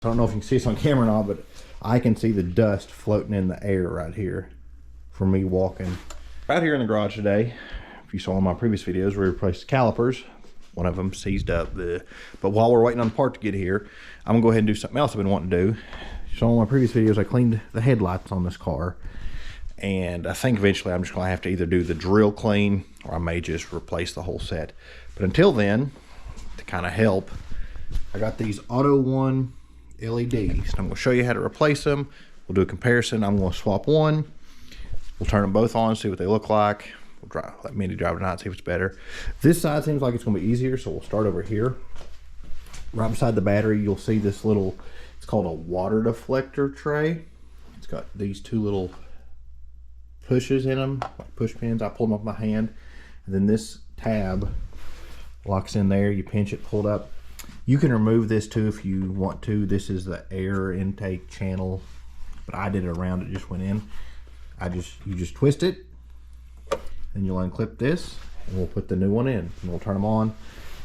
I don't know if you can see this on camera or not, but I can see the dust floating in the air right here from me walking. Out here in the garage today, if you saw in my previous videos, we replaced the calipers. One of them seized up. But while we're waiting on the part to get here, I'm gonna go ahead and do something else I've been wanting to do. So in my previous videos, I cleaned the headlights on this car. And I think eventually I'm just gonna have to either do the drill clean or I may just replace the whole set. But until then, to kind of help, I got these AUTOONE LEDs. I'm gonna show you how to replace them. We'll do a comparison. I'm gonna swap one. We'll turn them both on, see what they look like. We'll let Mindy drive tonight, see if it's better. This side seems like it's gonna be easier, so we'll start over here. Right beside the battery, you'll see this little, it's called a water deflector tray. It's got these two little pushes in them, like push pins. I pull them off my hand, and then this tab locks in there. You pinch it, pull it up. You can remove this too if you want to. This is the air intake channel, but I did it around, it just went in. You just twist it, and you'll unclip this, and we'll put the new one in, and we'll turn them on.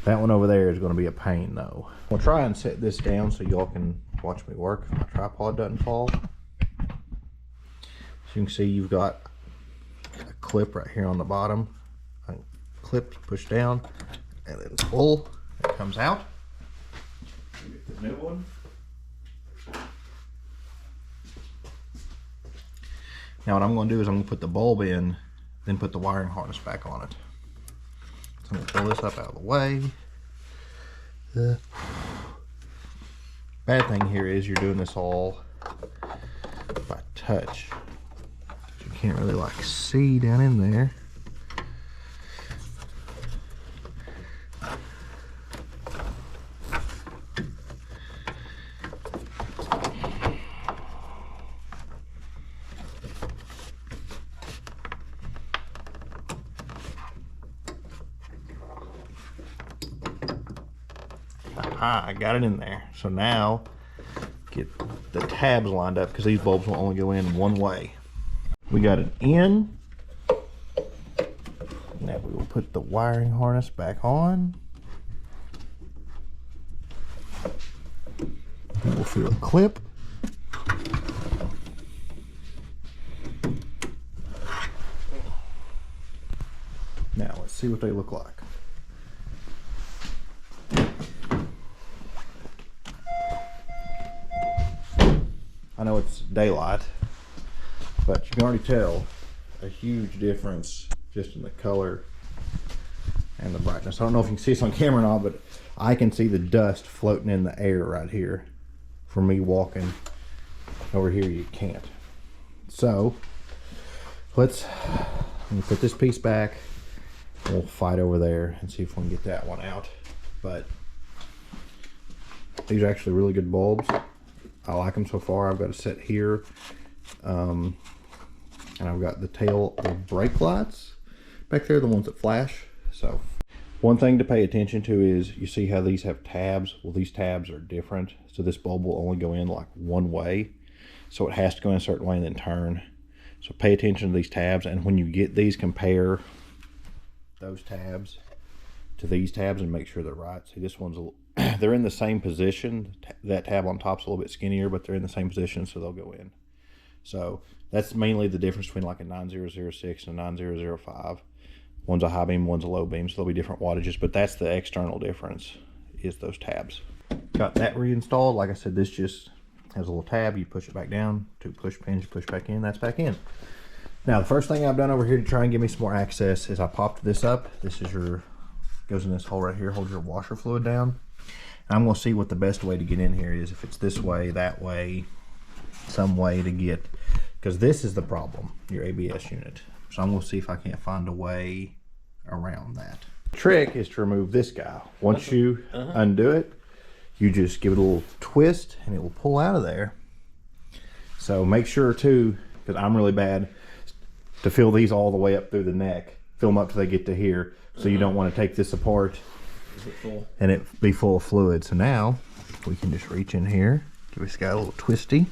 That one over there is going to be a pain though. We'll try and set this down so y'all can watch me work if my tripod doesn't fall. So you can see you've got a clip right here on the bottom. Clip, push down, and then pull. It comes out. Get the new one. Now what I'm going to do is I'm going to put the bulb in, then put the wiring harness back on it. So I'm going to pull this up out of the way. The bad thing here is you're doing this all by touch. You can't really like see down in there. I got it in there. So now get the tabs lined up because these bulbs will only go in one way. We got it in. Now we will put the wiring harness back on. We'll feel a clip. Now let's see what they look like. I know it's daylight, but you can already tell a huge difference just in the color and the brightness. I don't know if you can see this on camera or not, but I can see the dust floating in the air right here from me walking. Over here you can't. So let me put this piece back. We'll fight over there and see if we can get that one out. But these are actually really good bulbs. I like them so far. I've got a set here, and I've got the tail of brake lights back there, the ones that flash. So one thing to pay attention to is you see how these have tabs. Well, these tabs are different, so this bulb will only go in like one way, so it has to go in a certain way and then turn. So pay attention to these tabs, and when you get these, compare those tabs to these tabs and make sure they're right. See, this one's they're in the same position. That tab on top's a little bit skinnier, but they're in the same position, so they'll go in. So that's mainly the difference between like a 9006 and a 9005. One's a high beam, one's a low beam, so there'll be different wattages, but that's the external difference, is those tabs. Got that reinstalled. Like I said, this just has a little tab. You push it back down, two push pins, you push back in, that's back in. Now the first thing I've done over here to try and give me some more access is I popped this up. This is goes in this hole right here, holds your washer fluid down. I'm going to see what the best way to get in here is, if it's this way, that way, some way to get, because this is the problem, your ABS unit. So I'm going to see if I can't find a way around that. The trick is to remove this guy. Once you undo it, you just give it a little twist and it will pull out of there. So make sure too, because I'm really bad, to fill these all the way up through the neck. Fill them up till they get to here. So you don't want to take this apart and it be full of fluid. So now we can just reach in here, give this guy a little twisty.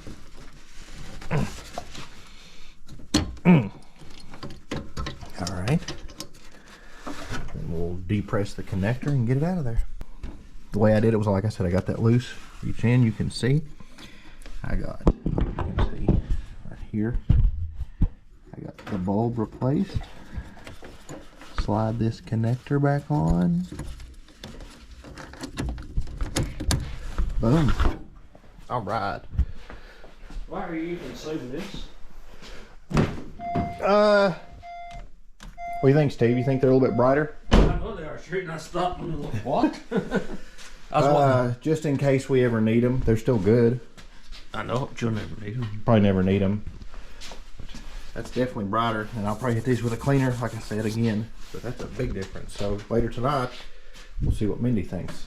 All right. And we'll depress the connector and get it out of there. The way I did it was, like I said, I got that loose reach in, you can see I got, you can see right here, I got the bulb replaced. Slide this connector back on. Boom. All right. Why are you even saving this? What do you think, Steve? You think they're a little bit brighter? I know they are straight, and I stopped and was like, what? I was wondering. Just in case we ever need them. They're still good. I know, but you'll never need them. Probably never need them. That's definitely brighter, and I'll probably hit these with a cleaner, like I said again. But that's a big difference. So later tonight, we'll see what Mindy thinks.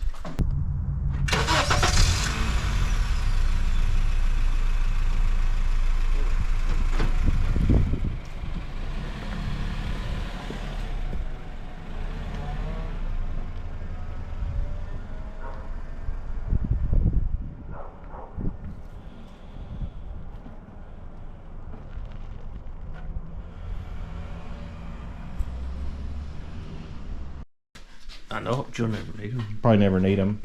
I know, but you'll never need them. Probably never need them.